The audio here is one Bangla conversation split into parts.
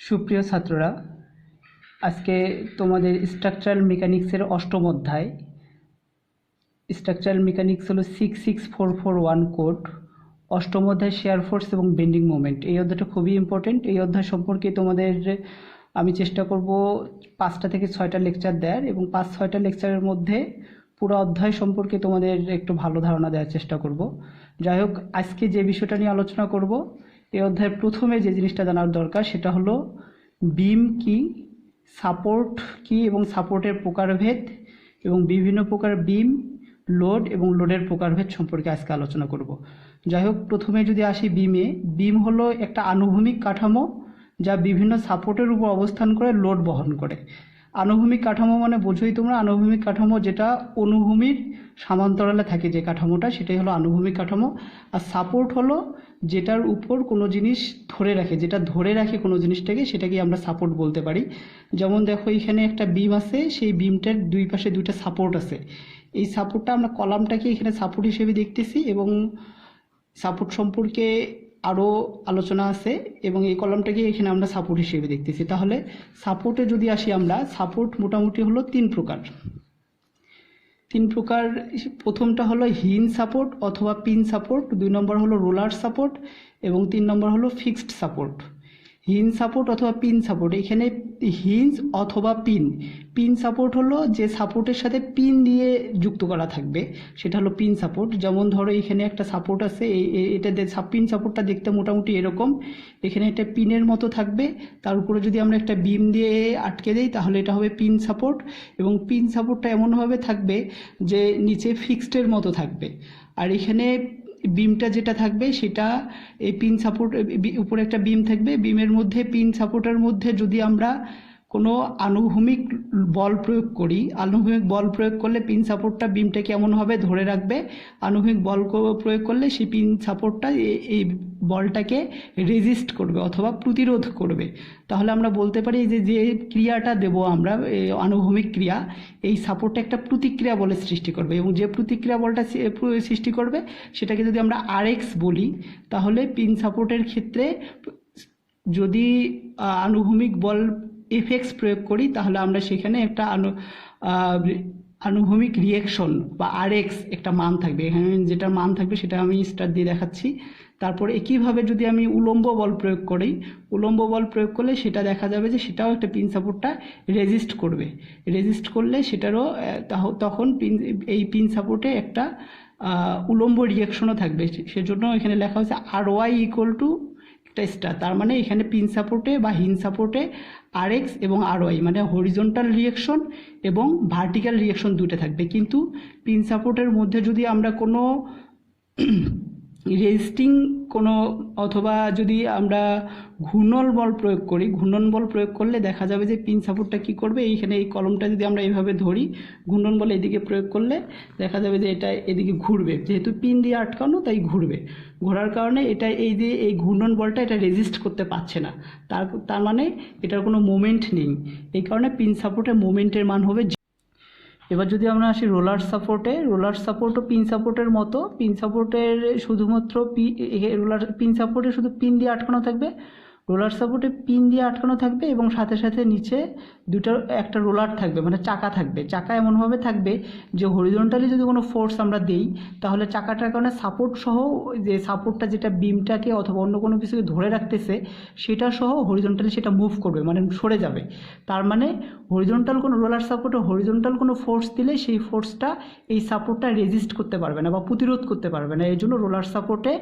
সুপ্রিয় ছাত্ররা, আজকে তোমাদের স্ট্রাকচারাল মেকানিক্সের অষ্টম অধ্যায়। স্ট্রাকচারাল মেকানিক্স হলো 66441 কোড। অষ্টম অধ্যায় শেয়ার ফোর্স এবং বেন্ডিং মোমেন্ট। এই অধ্যায়টা খুবই ইম্পর্টেন্ট। এই অধ্যায় সম্পর্কে তোমাদের আমি চেষ্টা করব 5টা থেকে 6টা লেকচার দেওয়ার, এবং 5-6টা লেকচারের মধ্যে পুরো অধ্যায় সম্পর্কে তোমাদের একটু ভালো ধারণা দেওয়ার চেষ্টা করব। যাই হোক, আজকে যে বিষয়টা নিয়ে আলোচনা করব, এই অধ্যায়ের প্রথমে যে জিনিসটা জানার দরকার সেটা হলো বিম কি, সাপোর্ট কি এবং সাপোর্টের প্রকারভেদ, এবং বিভিন্ন প্রকার বিম, লোড এবং লোডের প্রকারভেদ সম্পর্কে আজকে আলোচনা করব। যাই হোক, প্রথমে যদি আসি বিমে, বিম হলো একটা আনুভূমিক কাঠামো যা বিভিন্ন সাপোর্টের উপর অবস্থান করে লোড বহন করে। আনুভূমিক কাঠামো মানে বোঝোই তোমরা, আনুভূমিক কাঠামো যেটা অনুভূমির সমান্তরালে থাকে, যে কাঠামোটা, সেটাই হলো আনুভূমিক কাঠামো। আর সাপোর্ট হলো যেটার উপর কোনো জিনিস ধরে রাখে, যেটা ধরে রাখে কোনো জিনিসটাকে, সেটাকে আমরা সাপোর্ট বলতে পারি। যেমন দেখো, এখানে একটা বিম আছে, সেই বিমটার দুই পাশে দুইটা সাপোর্ট আছে। এই সাপোর্টটা আমরা কলামটাকে এখানে সাপোর্ট হিসেবে দেখতেছি, এবং সাপোর্ট সম্পর্কে আরও আলোচনা আছে, এবং এই কলামটাকে এখানে আমরা সাপোর্ট হিসেবে দেখতেছি। তাহলে সাপোর্টে যদি আসি আমরা, সাপোর্ট মোটামুটি হলো তিন প্রকার। প্রথমটা হলো হিঞ্জ সাপোর্ট অথবা পিন সাপোর্ট, 2 নম্বর হলো রোলার সাপোর্ট, এবং 3 নম্বর হলো ফিক্সড সাপোর্ট। হিঞ্জ সাপোর্ট অথবা পিন সাপোর্ট, এখানে হিঞ্জ অথবা পিন সাপোর্ট হলো যে সাপোর্টের সাথে পিন দিয়ে যুক্ত করা থাকবে, সেটা হলো পিন সাপোর্ট। যেমন ধরো, এখানে একটা সাপোর্ট আছে, এটা পিন সাপোর্টটা দেখতে মোটামুটি এরকম। এখানে একটা পিনের মতো থাকবে, তার উপরে যদি আমরা একটা বিম দিয়ে আটকে দিই তাহলে এটা হবে পিন সাপোর্ট। এবং পিন সাপোর্টটা এমনভাবে থাকবে যে নিচে ফিক্সডের মতো থাকবে, আর এখানে বিমটা যেটা থাকবে সেটা এই পিন সাপোর্ট, উপরে একটা বিম থাকবে, বিমের মধ্যে পিন সাপোর্টের মধ্যে যদি আমরা কোনো আনুভূমিক বল প্রয়োগ করি, আনুভূমিক বল প্রয়োগ করলে পিন সাপোর্টটা বিমটাকে এমনভাবে ধরে রাখবে, আনুভূমিক বল প্রয়োগ করলে সেই পিন সাপোর্টটা এই বলটাকে রেজিস্ট করবে অথবা প্রতিরোধ করবে। তাহলে আমরা বলতে পারি যে ক্রিয়াটা দেব আমরা, আনুভূমিক ক্রিয়া, এই সাপোর্টটা একটা প্রতিক্রিয়া বলের সৃষ্টি করবে, এবং যে প্রতিক্রিয়া বলটা সৃষ্টি করবে সেটাকে যদি আমরা RX বলি, তাহলে পিন সাপোর্টের ক্ষেত্রে যদি আনুভূমিক বল FX প্রয়োগ করি তাহলে আমরা সেখানে একটা আনুভূমিক রিয়েকশন বা RX একটা মান থাকবে। এখানে যেটা মান থাকবে সেটা আমি স্টার দিয়ে দেখাচ্ছি। তারপর একইভাবে যদি আমি উলম্ব বল প্রয়োগ করি, উলম্ব বল প্রয়োগ করলে সেটা দেখা যাবে যে সেটাও একটা পিন সাপোর্টটা রেজিস্ট করবে। রেজিস্ট করলে সেটারও তখন এই পিন সাপোর্টে একটা উলম্ব রিয়েকশনও থাকবে। সেজন্য এখানে লেখা হচ্ছে RY = একটা স্টার। তার মানে এখানে পিন সাপোর্টে বা হিঞ্জ সাপোর্টে RX এবং RY মানে হরিজন্টাল রিয়েকশন এবং ভার্টিক্যাল রিয়েকশন দুটো থাকবে। কিন্তু পিন সাপোর্টের মধ্যে যদি আমরা কোনো রেজিস্টিং কোনো অথবা যদি আমরা ঘূর্ণন বল প্রয়োগ করি, ঘূর্ণন বল প্রয়োগ করলে দেখা যাবে যে পিন সাপোর্টটা কী করবে, এইখানে এই কলমটা যদি আমরা এইভাবে ধরি, ঘূর্ণন বল এদিকে প্রয়োগ করলে দেখা যাবে যে এটা এদিকে ঘুরবে, যেহেতু পিন দিয়ে আটকানো তাই ঘুরবে। ঘোরার কারণে এটা এই ঘূর্ণন বলটা এটা রেজিস্ট করতে পারছে না, তার মানে এটার কোনো মোমেন্ট নেই। এই কারণে পিন সাপোর্টের মোমেন্টের মান হবে। এবার যদি আমরা আসি রোলার সাপোর্টে, রোলার সাপোর্টও পিন সাপোর্টের মতো। পিন সাপোর্টের শুধুমাত্র পিন সাপোর্টে শুধু পিন দিয়ে আটকানো থাকবে, রোলার সাপোর্টে পিন দিয়ে আটকানো থাকবে, এবং সাথে সাথে নিচে একটা রোলার থাকবে, মানে চাকা থাকবে। চাকা এমনভাবে থাকবে যে হরিজন্টালি যদি কোনো ফোর্স আমরা দিই তাহলে চাকাটার কারণে সাপোর্ট সহ, যে সাপোর্টটা যেটা বিমটাকে অথবা অন্য কোনো কিছুকে ধরে রাখতেছে সেটা সহ হরিজন্টালি সেটা মুভ করবে, মানে সরে যাবে। তার মানে হরিজন্টাল কোনো রোলার সাপোর্টে হরিজন্টাল কোনো ফোর্স দিলে সেই ফোর্সটা এই সাপোর্টটা রেজিস্ট করতে পারবে না বা প্রতিরোধ করতে পারবে না। এই জন্য রোলার সাপোর্টে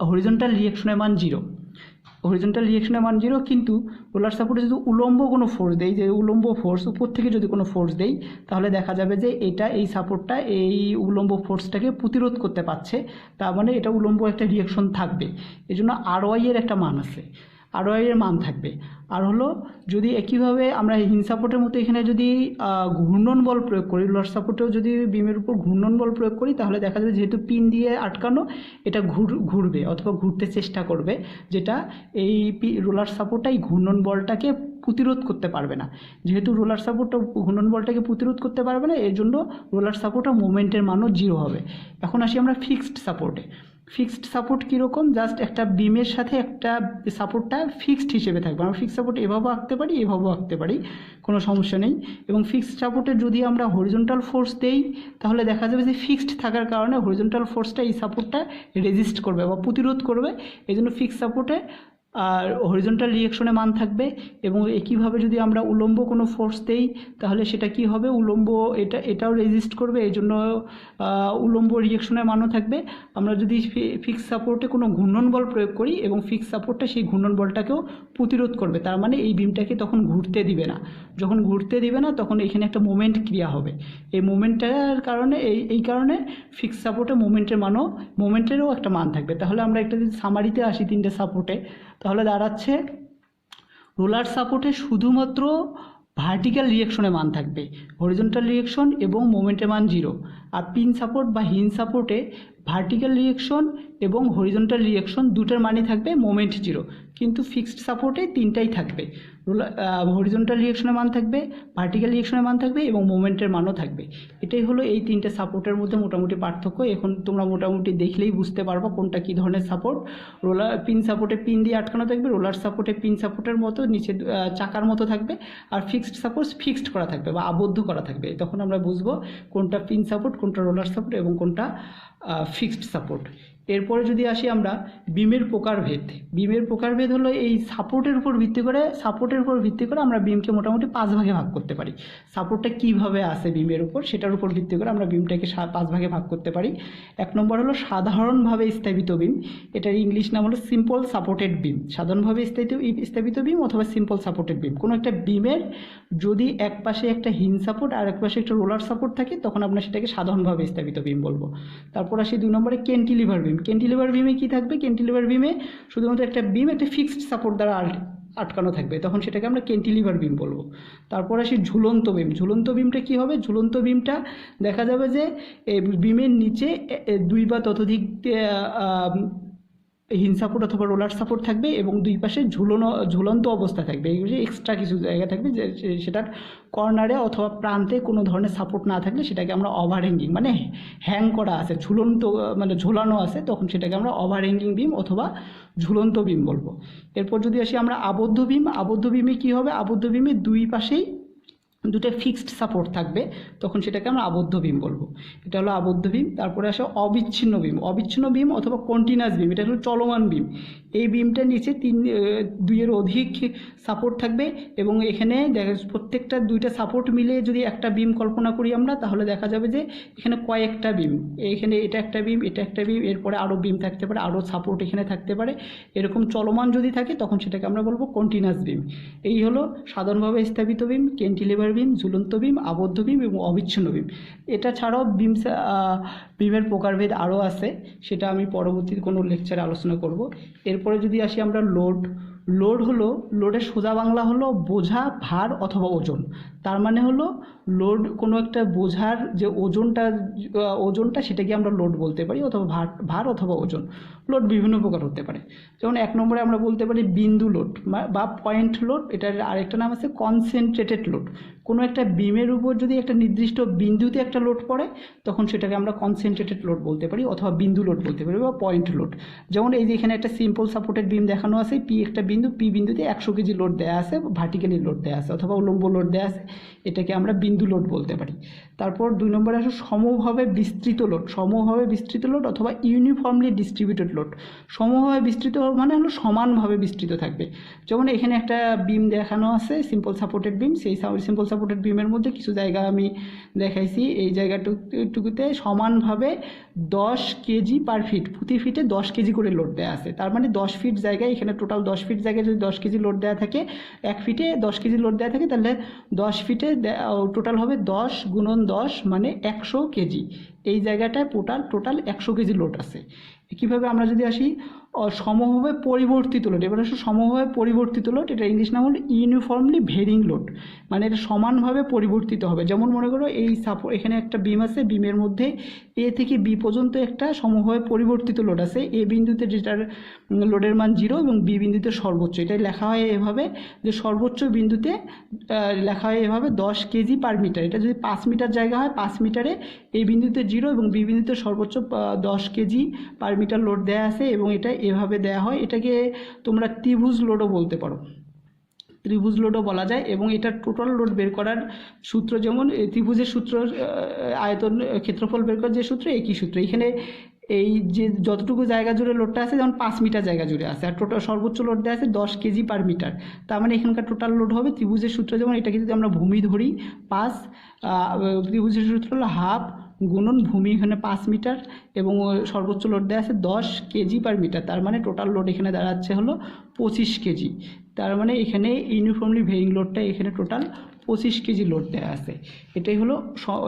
হরিজন্টাল রিয়েকশনের মান 0, হরিজন্টাল রিয়েকশনের মান 0। কিন্তু রোলার সাপোর্টে যদি উলম্ব কোনো ফোর্স দেই, যে উলম্ব ফোর্স উপর থেকে যদি কোনো ফোর্স দেই, তাহলে দেখা যাবে যে এই সাপোর্টটা এই উলম্ব ফোর্সটাকে প্রতিরোধ করতে পারছে, তার মানে এটা উলম্ব একটা রিয়েকশন থাকবে। এই জন্য RY এর একটা মান আছে, RY এর মান থাকবে। আর হলো যদি একইভাবে আমরা হিঞ্জ সাপোর্টের মতো এখানে যদি ঘূর্ণন বল প্রয়োগ করি, রোলার সাপোর্টেও যদি বিমের উপর ঘূর্ণন বল প্রয়োগ করি, তাহলে দেখা যাবে যেহেতু পিন দিয়ে আটকানো, এটা ঘুরবে অথবা ঘুরতে চেষ্টা করবে, যেটা এই রোলার সাপোর্টটা এই ঘূর্ণন বলটাকে প্রতিরোধ করতে পারবে না। যেহেতু রোলার সাপোর্টটা ঘূর্ণন বলটাকে প্রতিরোধ করতে পারবে না, এর জন্য রোলার সাপোর্টটা মোমেন্টের মানও 0 হবে। এখন আসি আমরা ফিক্সড সাপোর্টে। ফিক্সড সাপোর্ট কীরকম, জাস্ট একটা বিমের সাথে একটা সাপোর্টটা ফিক্সড হিসেবে থাকবে। আমরা ফিক্সড সাপোর্ট এভাবেও আঁকতে পারি, এভাবেও আঁকতে পারি, কোনো সমস্যা নেই। এবং ফিক্সড সাপোর্টে যদি আমরা হরিজন্টাল ফোর্স দেই তাহলে দেখা যাবে যে ফিক্সড থাকার কারণে হরিজন্টাল ফোর্সটা এই সাপোর্টটা রেজিস্ট করবে বা প্রতিরোধ করবে। এই জন্য ফিক্সড সাপোর্টে আর হরিজন্টাল রিঅ্যাকশনে মান থাকবে। এবং একইভাবে যদি আমরা উলম্ব কোনো ফোর্স দেই তাহলে সেটা কি হবে, উলম্ব এটাও রেজিস্ট করবে, এই জন্য উলম্ব রিঅ্যাকশনের মানও থাকবে। আমরা যদি ফিক্স সাপোর্টে কোনো ঘূর্ণন বল প্রয়োগ করি এবং ফিক্স সাপোর্টটা সেই ঘূর্ণন বলটাকেও প্রতিরোধ করবে, তার মানে এই বিমটাকে তখন ঘুরতে দিবে না। যখন ঘুরতে দিবে না তখন এখানে একটা মোমেন্ট ক্রিয়া হবে। এই মোমেন্টের কারণে এই কারণে ফিক্স সাপোর্টে মোমেন্টেরও একটা মান থাকবে। তাহলে আমরা একটা যদি সামারিতে আসি তিনটে সাপোর্টে, তাহলে দাঁড়াচ্ছে রোলার সাপোর্টে শুধুমাত্র ভার্টিক্যাল রিঅ্যাকশনে মান থাকবে, হরিজন্টাল রিঅ্যাকশন এবং মোমেন্টের মান 0। আর পিন সাপোর্ট বা হিন সাপোর্টে ভার্টিক্যাল রিঅ্যাকশন এবং হরিজন্টাল রিঅ্যাকশন দুটোর মানই থাকবে, মোমেন্ট 0। কিন্তু ফিক্সড সাপোর্টে তিনটাই থাকবে, হরিজন্টাল রিঅ্যাকশনের মান থাকবে, ভার্টিক্যাল রিঅ্যাকশনের মান থাকবে এবং মোমেন্টের মানও থাকবে। এটাই হলো এই তিনটে সাপোর্টের মধ্যে মোটামুটি পার্থক্য। এখন তোমরা মোটামুটি দেখলেই বুঝতে পারবা কোনটা কী ধরনের সাপোর্ট। পিন সাপোর্টে পিন দিয়ে আটকানো থাকবে, রোলার সাপোর্টে পিন সাপোর্টের মতো নিচে চাকার মতো থাকবে, আর ফিক্সড সাপোর্ট ফিক্সড করা থাকবে বা আবদ্ধ করা থাকবে। তখন আমরা বুঝবো কোনটা পিন সাপোর্ট, কোনটা রোলার সাপোর্ট এবং কোনটা ফিক্সড সাপোর্ট। এরপরে যদি আসি আমরা বিমের প্রকারভেদ। বিমের প্রকারভেদ হলো এই সাপোর্টের উপর ভিত্তি করে আমরা বিমকে মোটামুটি 5 ভাগে ভাগ করতে পারি। সাপোর্টটা কীভাবে আসে বিমের উপর সেটার উপর ভিত্তি করে আমরা বিমটাকে 5 ভাগে ভাগ করতে পারি। 1 নম্বর হলো সাধারণভাবে স্থাপিত বিম, এটার ইংলিশ নাম হলো সিম্পল সাপোর্টেড বিম। সাধারণভাবে স্থাপিত বিম অথবা সিম্পল সাপোর্টেড বিম। কোনো একটা বিমের যদি এক পাশে একটা হিন সাপোর্ট আর এক পাশে একটা রোলার সাপোর্ট থাকে তখন আমরা সেটাকে সাধারণভাবে স্থাপিত বিম বলবো। তারপর আসি 2 নম্বরে ক্যান্টিলিভার বিম। ক্যান্টিলিভার বিমে কী থাকবে, ক্যান্টিলিভার বিমে শুধুমাত্র একটা বিম একটা ফিক্সড সাপোর্ট দ্বারা আটকানো থাকবে, তখন সেটাকে আমরা ক্যান্টিলিভার বিম বলবো। তারপর আসি ঝুলন্ত বিম। ঝুলন্ত বিমটা কী হবে, ঝুলন্ত বিমটা দেখা যাবে যে বিমের নিচে 2 বা ততোধিক হিন সাপোর্ট অথবা রোলার সাপোর্ট থাকবে এবং দুই পাশে ঝুলন্ত অবস্থা থাকবে। এই যে এক্সট্রা কিছু জায়গা থাকবে যে সেটার কর্নারে অথবা প্রান্তে কোনো ধরনের সাপোর্ট না থাকলে সেটাকে আমরা ওভারহ্যাঙ্গিং মানে হ্যাং করা আছে, ঝুলন্ত মানে ঝোলানো আছে, তখন সেটাকে আমরা ওভারহ্যাঙ্গিং বিম অথবা ঝুলন্ত বিম বলবো। এরপর যদি আসি আমরা আবদ্ধ বিম। আবদ্ধ বিমে কী হবে, আবদ্ধ বিমে দুই পাশেই দুটো ফিক্সড সাপোর্ট থাকবে, তখন সেটাকে আমরা আবদ্ধ বিম বলবো। এটা হলো আবদ্ধ বিম। তারপরে আসে অবিচ্ছিন্ন বিম। অবিচ্ছিন্ন বিম অথবা কন্টিনিউয়াস বিম, এটা হলো চলমান বিম। এই বিমটার নিচে 2-এর অধিক সাপোর্ট থাকবে এবং এখানে প্রত্যেকটা 2টা সাপোর্ট মিলে যদি একটা বিম কল্পনা করি আমরা, তাহলে দেখা যাবে যে এখানে কয়েকটা বিম, এখানে এটা একটা বিম, এটা একটা বিম, এরপরে আরও বিম থাকতে পারে, আরও সাপোর্ট এখানে থাকতে পারে। এরকম চলমান যদি থাকে তখন সেটাকে আমরা বলবো কন্টিনিউয়াস বিম। এই হলো সাধারণভাবে স্থাপিত বিম, ক্যান্টিলিভার বিম, ঝুলন্ত বিম, আবদ্ধ বিম এবং অবিচ্ছিন্ন বিম। এটা ছাড়াও বিমের প্রকারভেদ আরও আছে, সেটা আমি পরবর্তী কোনো লেকচারে আলোচনা করব। এরপরে যদি আসি আমরা লোড হলো, লোডের সোজা বাংলা হলো বোঝা, ভার অথবা ওজন। তার মানে হলো লোড কোনো একটা বোঝার যে ওজনটা সেটাকে আমরা লোড বলতে পারি অথবা ভার অথবা ওজন। লোড বিভিন্ন প্রকার হতে পারে, যেমন 1 নম্বরে আমরা বলতে পারি বিন্দু লোড বা পয়েন্ট লোড। এটার আরেকটা নাম আছে কনসেন্ট্রেটেড লোড। কোনো একটা বিমের উপর যদি একটা নির্দিষ্ট বিন্দুতে একটা লোড পড়ে তখন সেটাকে আমরা কনসেন্ট্রেটেড লোড বলতে পারি অথবা বিন্দু লোড বলতে পারি বা পয়েন্ট লোড। যেমন এই যে এখানে একটা সিম্পল সাপোর্টেড বিম দেখানো আছে, একটা বিন্দু, বিন্দুতে 100 কেজি লোড দেওয়া আছে, ভার্টিক্যালি লোড দেওয়া আছে অথবা উলম্ব লোড দেওয়া আছে, এটাকে আমরা বিন্দু লোড বলতে পারি। তারপর 2 নম্বরে আসে সমভাবে বিস্তৃত লোড। সমভাবে বিস্তৃত লোড অথবা ইউনিফর্মলি ডিস্ট্রিবিউটেড লোড। সমভাবে বিস্তৃত মানে হলো সমানভাবে বিস্তৃত থাকবে। যেমন এখানে একটা বিম দেখানো আছে সিম্পল সাপোর্টেড বিম, সেই সিম্পল সাপোর্টেড বিমের মধ্যে কিছু জায়গা আমি দেখাইছি। এই জায়গাটুকুতে সমানভাবে 10 কেজি পার ফিট, প্রতি ফিটে 10 কেজি করে লোড দেওয়া আছে। তার মানে 10 ফিট জায়গায়, এখানে টোটাল 10 ফিট জায়গায় যদি 10 কেজি লোড দেওয়া থাকে, 1 ফিটে 10 কেজি লোড দেওয়া থাকে, তাহলে 10 ফিটে টোটাল হবে 10 গুণন 10 মানে 100 কেজি। এই জায়গাটায় টোটাল 100 কেজি লোড আছে। কীভাবে আমরা যদি আসি সমভাবে পরিবর্তিত লোড। এবার হচ্ছে সমভাবে পরিবর্তিত লোড, এটা ইংলিশ নাম হলো ইউনিফর্মলি ভেরিং লোড, মানে এটা সমানভাবে পরিবর্তিত হবে। যেমন মনে করো এই এখানে একটা বিম আছে, বিমের মধ্যে এ থেকে বি পর্যন্ত একটা সমভাবে পরিবর্তিত লোড আছে। এ বিন্দুতে যেটার লোডের মান 0 এবং বি বিন্দুতে সর্বোচ্চ, এটাই লেখা হয় এভাবে যে সর্বোচ্চ বিন্দুতে লেখা হয় এভাবে 10 কেজি পার মিটার। এটা যদি 5 মিটার জায়গা হয়, 5 মিটারে এ বিন্দুতে 0 এবং বি বিন্দুতে সর্বোচ্চ 10 কেজি পার মিটার লোড দেওয়া আছে এবং এটা এভাবে দেওয়া হয়। এটাকে তোমরা ত্রিভুজ লোডও বলতে পারো, ত্রিভুজ লোডও বলা যায়। এবং এটার টোটাল লোড বের করার সূত্র যেমন ত্রিভুজের সূত্র, আয়তন ক্ষেত্রফল বের করার যে সূত্র, একই সূত্র। এখানে এই যে যতটুকু জায়গা জুড়ে লোডটা আছে, যেমন 5 মিটার জায়গা জুড়ে আছে, আর টোটাল সর্বোচ্চ লোড দেওয়া আছে 10 কেজি পার মিটার। তার মানে এখানকার টোটাল লোড হবে ত্রিভুজের সূত্র যেমন, এটাকে যদি আমরা ভূমি ধরি 5, ত্রিভুজের সূত্র হলো হাফ গুণন ভূমি, এখানে 5 মিটার এবং সর্বোচ্চ লোড দেওয়া আছে 10 কেজি পার মিটার। তার মানে টোটাল লোড এখানে দাঁড়াচ্ছে হলো 25 কেজি। তার মানে এখানে ইউনিফর্মলি ভেরিং লোডটা এখানে টোটাল 25 কেজি লোড দেওয়া আছে। এটাই হলো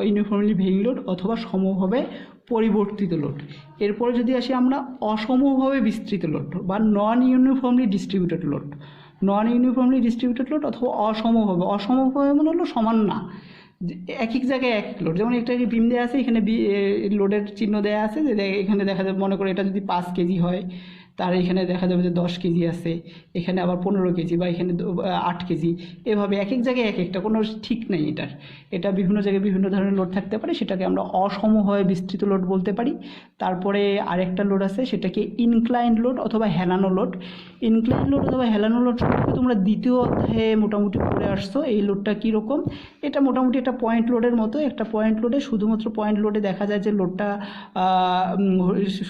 ইউনিফর্মলি ভেরিং লোড অথবা সমভাবে পরিবর্তিত লোড। এরপরে যদি আসি আমরা অসমভাবে বিস্তৃত লোড বা নন ইউনিফর্মলি ডিস্ট্রিবিউটেড লোড। নন ইউনিফর্মলি ডিস্ট্রিবিউটেড লোড অথবা অসমভাবে, অসমভাবে মানে হলো সমান না, এক এক জায়গায় এক লোড। যেমন একটা বিম দেওয়া আছে, এখানে লোডের চিহ্ন দেওয়া আছে, যে এখানে দেখা যাবে মনে করে এটা যদি 5 কেজি হয়, তার এখানে দেখা যাবে যে 10 কেজি আছে, এখানে আবার 15 কেজি বা এখানে 8 কেজি, এভাবে এক এক জায়গায় এক একটা, কোনো ঠিক নেই এটার। এটা বিভিন্ন জায়গায় বিভিন্ন ধরনের লোড থাকতে পারে, সেটাকে আমরা অসমভাবে বিস্তৃত লোড বলতে পারি। তারপরে আরেকটা লোড আছে, সেটাকে ইনক্লাইন্ড লোড অথবা হেলানো লোড। ইনক্লাইন্ড লোড অথবা হেলানো লোড সম্পর্কে তোমরা দ্বিতীয় অধ্যায়ে মোটামুটি পড়ে আসছো। এই লোডটা কীরকম, এটা মোটামুটি একটা পয়েন্ট লোডের মতো। একটা পয়েন্ট লোডে শুধুমাত্র পয়েন্ট লোডে দেখা যায় যে লোডটা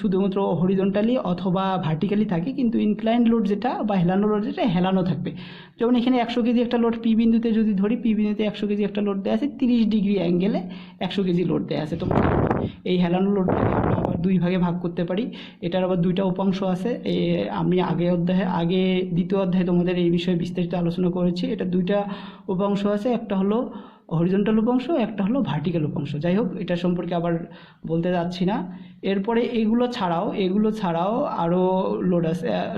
শুধুমাত্র হরিজন্টালি অথবা ভার্টিক্যালি থাকে, কিন্তু ইনক্লাইন্ড লোড যেটা বা হেলানো লোড যেটা হেলানো থাকবে। যেমন এখানে 100 কেজি একটা লোড পি বিন্দুতে যদি ধরি, পি বিন্দুতে 100 কেজি একটা লোড দেওয়া আছে, 30 ডিগ্রি অ্যাঙ্গেলে 100 কেজি লোড দেওয়া আছে। তোমরা এই হেলানো লোডটাকে আমরা আবার 2 ভাগে ভাগ করতে পারি। এটার আবার 2টা উপাংশ আছে। আমি দ্বিতীয় অধ্যায়ে তোমাদের এই বিষয়ে বিস্তারিত আলোচনা করেছি। এটা 2টা উপাংশ আছে, একটা হলো হরিজন্টাল উপাংশ, একটা হলো ভার্টিক্যাল উপাংশ। যাই হোক, এটা সম্পর্কে আবার বলতে যাচ্ছি না। এরপরে এগুলো ছাড়াও আরও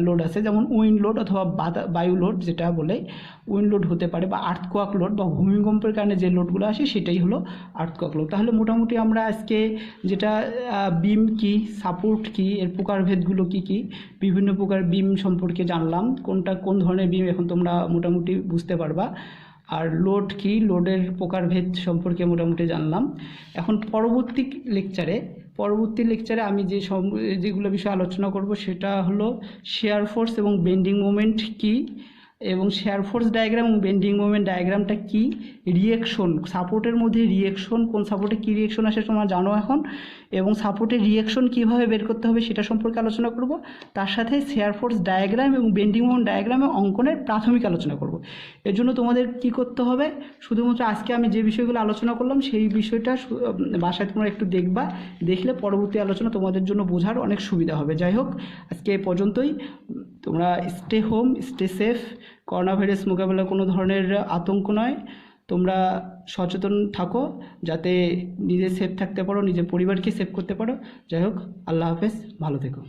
লোড আছে, যেমন উইন্ড লোড অথবা বায়ু লোড যেটা বলে, উইন্ড লোড হতে পারে, বা আর্থকোয়াক লোড বা ভূমিকম্পের কারণে যে লোডগুলো আসে সেটাই হলো আর্থকোয়াক লোড। তাহলে মোটামুটি আমরা আজকে যেটা বিম কি, সাপোর্ট কি, এর প্রকারভেদগুলো কি কি, বিভিন্ন প্রকার বিম সম্পর্কে জানলাম। কোনটা কোন ধরনের বিম এখন তোমরা মোটামুটি বুঝতে পারবা। আর লোড কি, লোডের প্রকারভেদ সম্পর্কে মোটামুটি জানলাম। এখন পরবর্তী লেকচারে আমি যেগুলো বিষয়ে আলোচনা করব সেটা হলো শেয়ার ফোর্স এবং বেন্ডিং মোমেন্ট কি, এবং শেয়ার ফোর্স ডায়াগ্রাম এবং বেন্ডিং মোমেন্ট ডায়াগ্রামটা কি, রিয়েকশন, সাপোর্টের মধ্যে রিয়েকশন, কোন সাপোর্টে কী রিয়েকশন আসে তোমরা জানো এখন, এবং সাপোর্টের রিয়েকশন কীভাবে বের করতে হবে সেটা সম্পর্কে আলোচনা করব। তার সাথে শেয়ার ফোর্স ডায়াগ্রাম এবং বেন্ডিং মোমেন্ট ডায়াগ্রামে অঙ্কনের প্রাথমিক আলোচনা করব। এর জন্য তোমাদের কি করতে হবে, শুধুমাত্র আজকে আমি যে বিষয়গুলো আলোচনা করলাম সেই বিষয়টা বাসায় তোমরা একটু দেখবা, দেখলে পরবর্তী আলোচনা তোমাদের জন্য বোঝার অনেক সুবিধা হবে। যাই হোক, আজকে এ পর্যন্তই। তোমরা stay home, stay safe. Corona virus মোকাবেলা কোনো ধরনের আতঙ্ক নয়, তোমরা সচেতন থাকো যাতে নিজে সেফ থাকতে পারো, নিজের পরিবারকে সেভ করতে পারো। যাই হোক, আল্লাহ হাফেজ, ভালো থেকো।